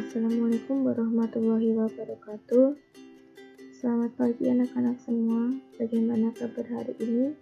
Assalamualaikum warahmatullahi wabarakatuh. Selamat pagi anak-anak semua. Bagaimana kabar hari ini?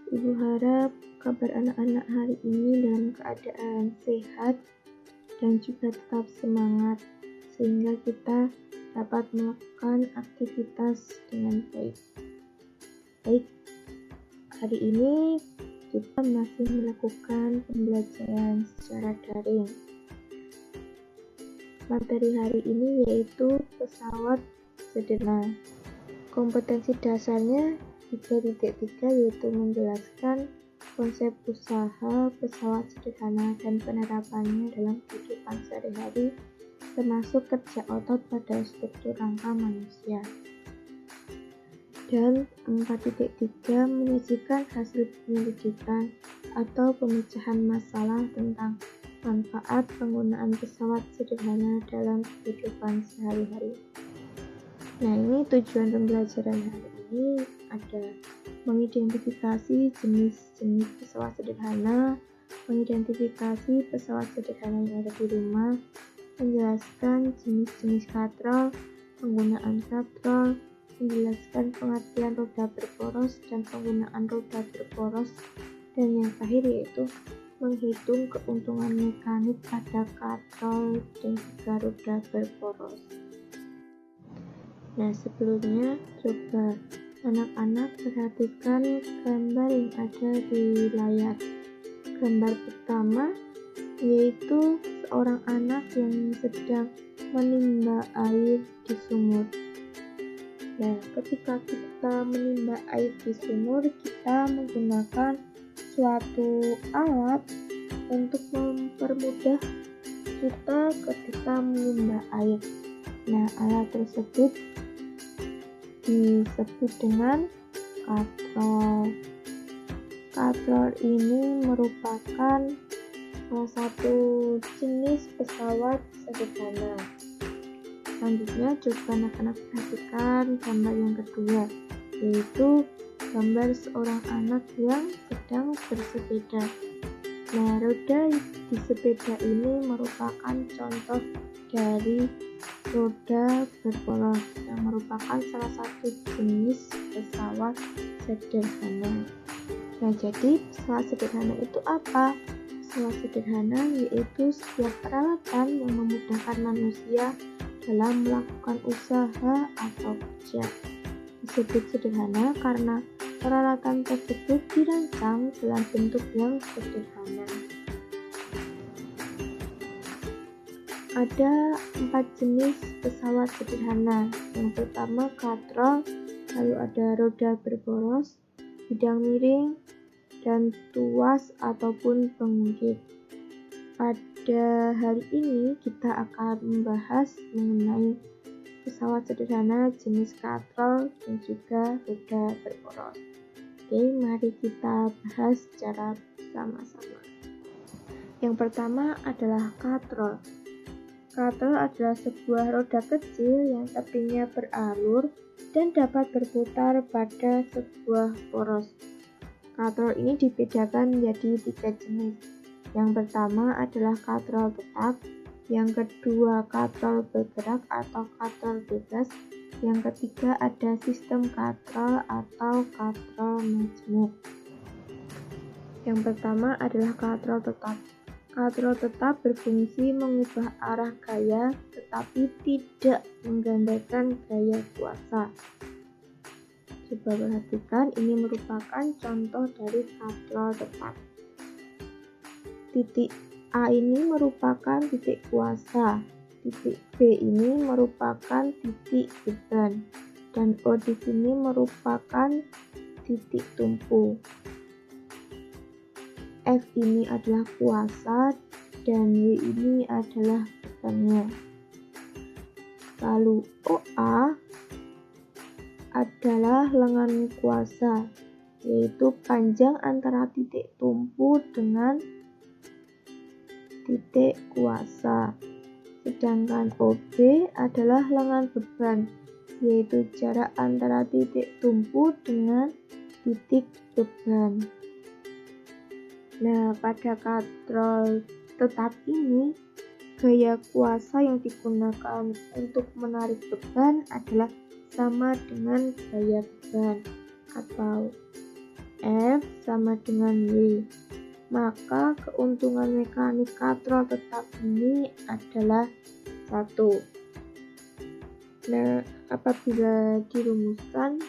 Ibu harap kabar anak-anak hari ini dalam keadaan sehat dan juga tetap semangat, sehingga kita dapat melakukan aktivitas dengan baik. Baik, hari ini kita masih melakukan pembelajaran secara daring. Materi hari ini yaitu pesawat sederhana. Kompetensi dasarnya 3.3 yaitu menjelaskan konsep usaha pesawat sederhana dan penerapannya dalam kehidupan sehari-hari, termasuk kerja otot pada struktur rangka manusia. Dan 4.3 menyajikan hasil penyelidikan atau pemecahan masalah tentang manfaat penggunaan pesawat sederhana dalam kehidupan sehari-hari. Nah, ini tujuan pembelajaran hari ini ada mengidentifikasi jenis-jenis pesawat sederhana, mengidentifikasi pesawat sederhana yang ada di rumah, menjelaskan jenis-jenis katrol, penggunaan katrol, menjelaskan pengertian roda berporos dan penggunaan roda berporos, dan yang terakhir yaitu menghitung keuntungan mekanik pada katrol dan juga roda berporos. Nah, sebelumnya coba anak-anak perhatikan gambar yang ada di layar. Gambar pertama yaitu seorang anak yang sedang menimba air di sumur. Nah, ketika kita menimba air di sumur, kita menggunakan suatu alat untuk mempermudah kita ketika menimba air. Nah, alat tersebut disebut dengan katrol. Katrol ini merupakan salah satu jenis pesawat sederhana. Selanjutnya, coba anak-anak perhatikan gambar yang kedua, yaitu gambar seorang anak yang sedang bersepeda. Nah, roda di sepeda ini merupakan contoh dari roda berporos yang merupakan salah satu jenis pesawat sederhana. Nah, jadi pesawat sederhana itu apa? Pesawat sederhana yaitu sebuah peralatan yang memudahkan manusia dalam melakukan usaha atau kerja. Disebut sederhana karena peralatan tersebut dirancang dalam bentuk yang sederhana. Ada 4 jenis pesawat sederhana. Yang pertama katrol, lalu ada roda berporos, bidang miring, dan tuas ataupun pengungkit. Pada hari ini kita akan membahas mengenai pesawat sederhana jenis katrol dan juga roda berporos. Oke, mari kita bahas secara bersama-sama. Yang pertama adalah katrol. Katrol adalah sebuah roda kecil yang tepinya beralur dan dapat berputar pada sebuah poros. Katrol ini dibedakan menjadi 3 jenis. Yang pertama adalah katrol tetap, yang kedua katrol bergerak atau katrol bebas, yang ketiga ada sistem katrol atau katrol majemuk. Yang pertama adalah katrol tetap. Katrol tetap berfungsi mengubah arah gaya tetapi tidak menggandakan gaya kuasa. Coba perhatikan, ini merupakan contoh dari katrol tetap. Titik A ini merupakan titik kuasa, titik B ini merupakan titik beban, dan O di sini merupakan titik tumpu. F ini adalah kuasa dan Y ini adalah bebannya. Lalu OA adalah lengan kuasa, yaitu panjang antara titik tumpu dengan titik kuasa. Sedangkan OB adalah lengan beban, yaitu jarak antara titik tumpu dengan titik beban. Nah, pada katrol tetap ini gaya kuasa yang digunakan untuk menarik beban adalah sama dengan gaya beban, atau F sama dengan W. Maka keuntungan mekanik katrol tetap ini adalah 1. Nah, apabila dirumuskan,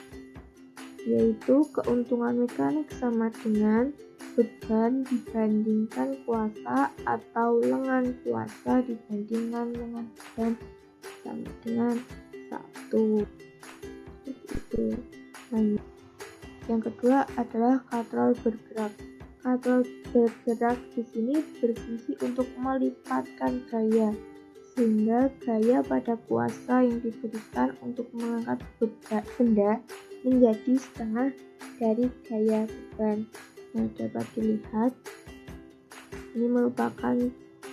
yaitu keuntungan mekanik sama dengan beban dibandingkan kuasa atau lengan kuasa dibandingkan lengan beban sama dengan 1. Itu. Yang kedua adalah katrol bergerak. Katrol bergerak di sini berfungsi untuk melipatkan gaya, sehingga gaya pada kuasa yang diberikan untuk mengangkat benda menjadi setengah dari gaya beban. Nah, dapat dilihat ini merupakan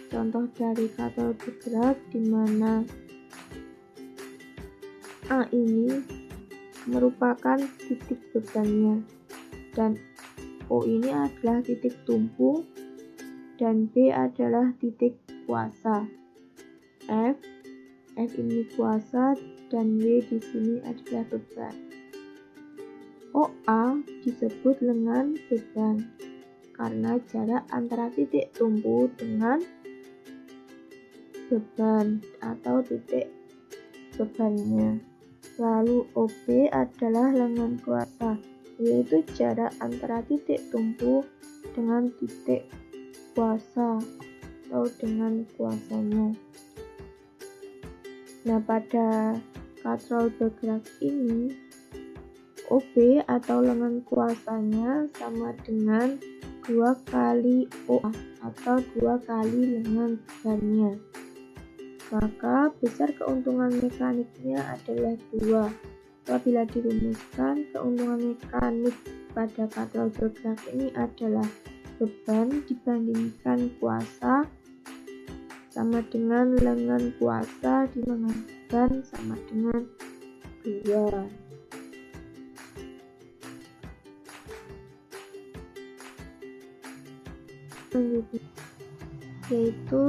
contoh dari katrol bergerak di mana A ini merupakan titik bebannya dan O ini adalah titik tumpu dan B adalah titik kuasa. F ini kuasa dan W di sini adalah beban. OA disebut lengan beban karena jarak antara titik tumpu dengan beban atau titik bebannya. Lalu OB adalah lengan kuasa, yaitu jarak antara titik tumpu dengan titik kuasa atau dengan kuasanya. Nah, pada katrol bergerak ini OB atau lengan kuasanya sama dengan 2 kali OA atau 2 kali lengan bebannya. Maka besar keuntungan mekaniknya adalah 2. Apabila dirumuskan, keuntungan mekanik pada katrol bergerak ini adalah beban dibandingkan kuasa sama dengan lengan kuasa di lengan beban sama dengan 2. Selanjutnya yaitu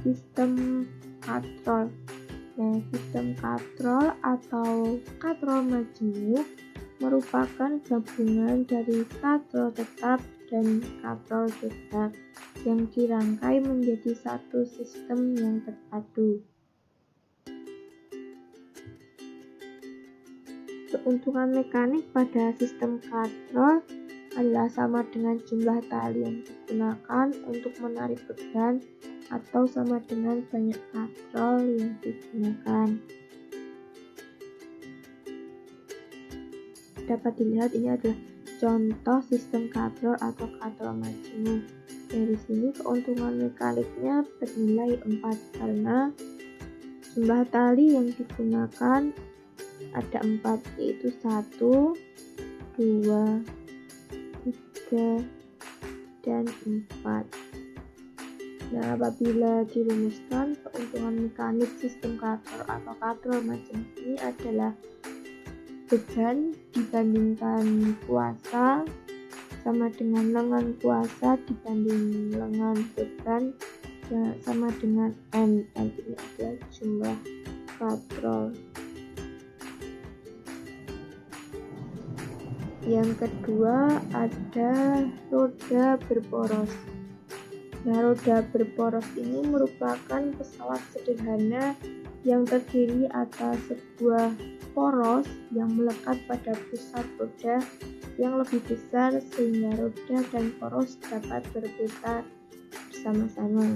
sistem katrol. Nah, sistem katrol atau katrol majemuk merupakan gabungan dari katrol tetap dan katrol bergerak yang dirangkai menjadi satu sistem yang terpadu. Keuntungan mekanik pada sistem katrol adalah sama dengan jumlah tali yang digunakan untuk menarik beban atau sama dengan banyak katrol yang digunakan. Dapat dilihat ini adalah contoh sistem katrol atau katrol majemuk. Dari sini keuntungan mekaniknya bernilai 4 karena jumlah tali yang digunakan ada 4, yaitu 1, 2, 3, dan 4. Nah, apabila dirumuskan, keuntungan mekanik sistem katrol atau katrol majemuk ini adalah beban dibandingkan kuasa sama dengan lengan kuasa dibanding lengan beban sama dengan N. N ini adalah jumlah katrol. Yang kedua ada roda berporos. Nah, roda berporos ini merupakan pesawat sederhana yang terdiri atas sebuah poros yang melekat pada pusat roda yang lebih besar sehingga roda dan poros dapat berputar bersama-sama.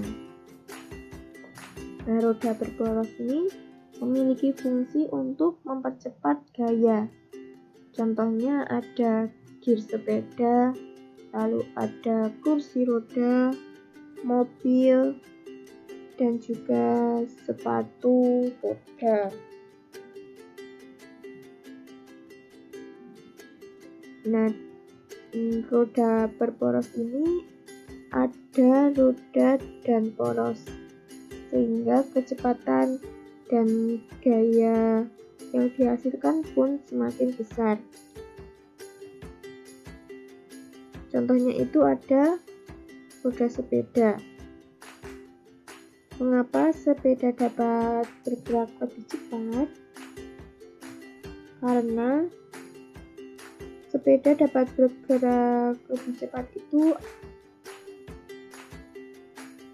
Nah, roda berporos ini memiliki fungsi untuk mempercepat gaya. Contohnya ada gear sepeda, lalu ada kursi roda, mobil, dan juga sepatu roda. Nah, roda berporos ini ada roda dan poros, sehingga kecepatan dan gaya yang dihasilkan pun semakin besar. Contohnya itu ada roda sepeda. Mengapa sepeda dapat bergerak lebih cepat? Karena sepeda dapat bergerak lebih cepat itu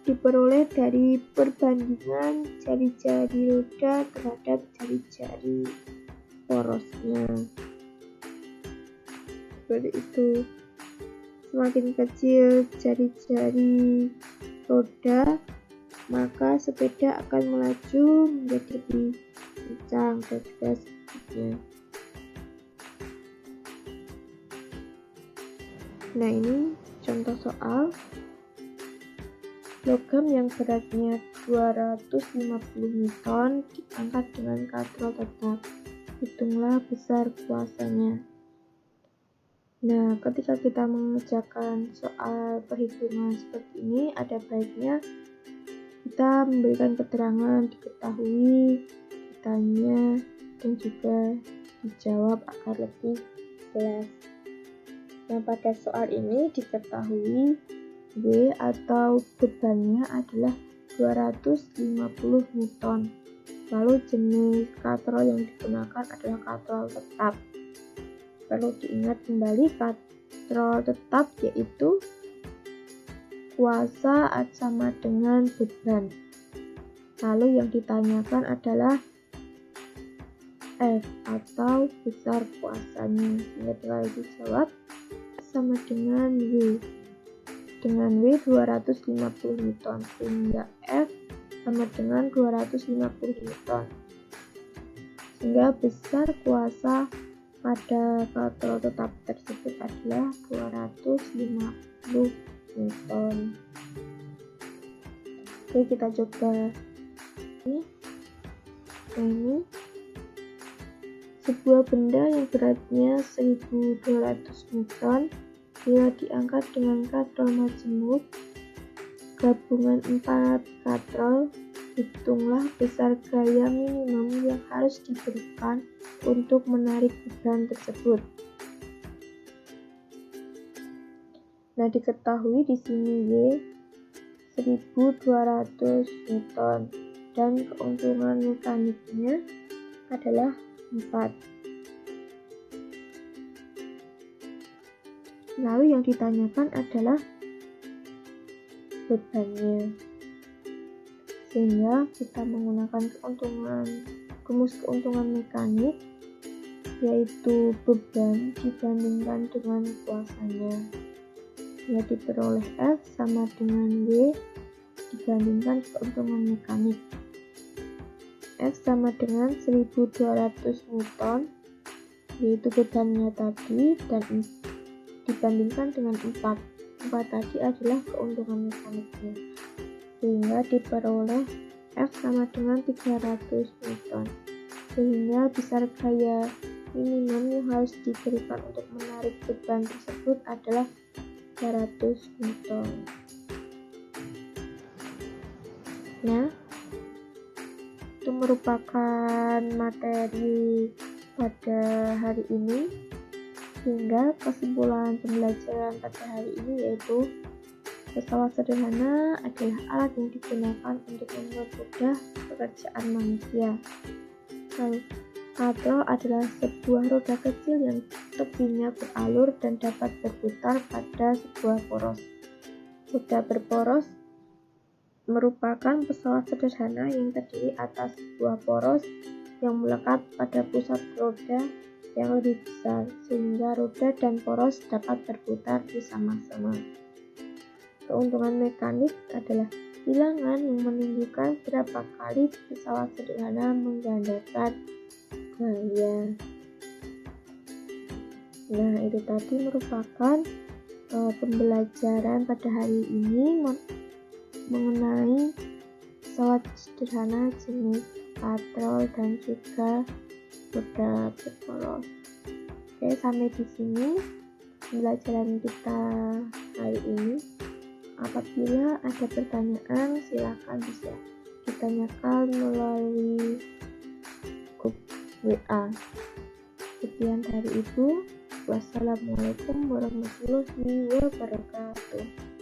diperoleh dari perbandingan jari-jari roda terhadap jari-jari porosnya. Seperti itu. Semakin kecil jari-jari roda, maka sepeda akan melaju menjadi lebih kencang dan juga sebaliknya. Nah, ini contoh soal. Logam yang beratnya 250 Newton diangkat dengan katrol tetap. Hitunglah besar kuasanya. Nah, ketika kita mengerjakan soal perhitungan seperti ini, ada baiknya kita memberikan keterangan, diketahui, ditanya, dan juga dijawab agar lebih jelas. Nah, pada soal ini diketahui W atau bebannya adalah 250 Newton. Lalu jenis katrol yang digunakan adalah katrol tetap. Perlu diingat kembali katrol tetap yaitu kuasa sama dengan beban. Lalu yang ditanyakan adalah F atau besar kuasanya. Sehingga tinggal dijawab sama dengan W. Dengan W 250 Newton, sehingga F sama dengan 250 Newton. Sehingga besar kuasa pada katrol tetap tersebut adalah 250 Newton. Oke, kita coba. Ini sebuah benda yang beratnya 1200 Newton bila diangkat dengan katrol majemuk gabungan 4 katrol. Hitunglah besar gaya minimum yang harus diberikan untuk menarik beban tersebut. Nah, diketahui di sini Y 1200 Newton dan keuntungan mekaniknya adalah 4. Lalu yang ditanyakan adalah bebannya. Sehingga kita menggunakan rumus keuntungan mekanik, yaitu beban dibandingkan dengan kuasanya. Sehingga diperoleh F sama dengan W dibandingkan keuntungan mekanik. F sama dengan 1200 Newton, yaitu bebannya tadi, dan dibandingkan dengan 4 tadi adalah keuntungan mekaniknya, sehingga diperoleh F sama dengan 300 Newton, sehingga besar gaya minimum yang harus diberikan untuk menarik beban tersebut adalah 300 Newton. Nah, itu merupakan materi pada hari ini. Sehingga kesimpulan pembelajaran pada hari ini yaitu pesawat sederhana adalah alat yang digunakan untuk membuat mudah pekerjaan manusia. Lalu, katrol adalah sebuah roda kecil yang tepinya beralur dan dapat berputar pada sebuah poros. Roda berporos merupakan pesawat sederhana yang terdiri atas sebuah poros yang melekat pada pusat roda yang lebih besar, sehingga roda dan poros dapat berputar bersama-sama. Keuntungan mekanik adalah bilangan yang menunjukkan berapa kali pesawat sederhana menggandakan gaya. Nah, itu tadi merupakan pembelajaran pada hari ini mengenai pesawat sederhana jenis katrol dan juga roda berporos. Oke, sampai di sini pembelajaran kita hari ini. Apabila ada pertanyaan, silakan bisa ditanyakan melalui grup WA. Sekian dari Ibu. Wassalamualaikum warahmatullahi wabarakatuh.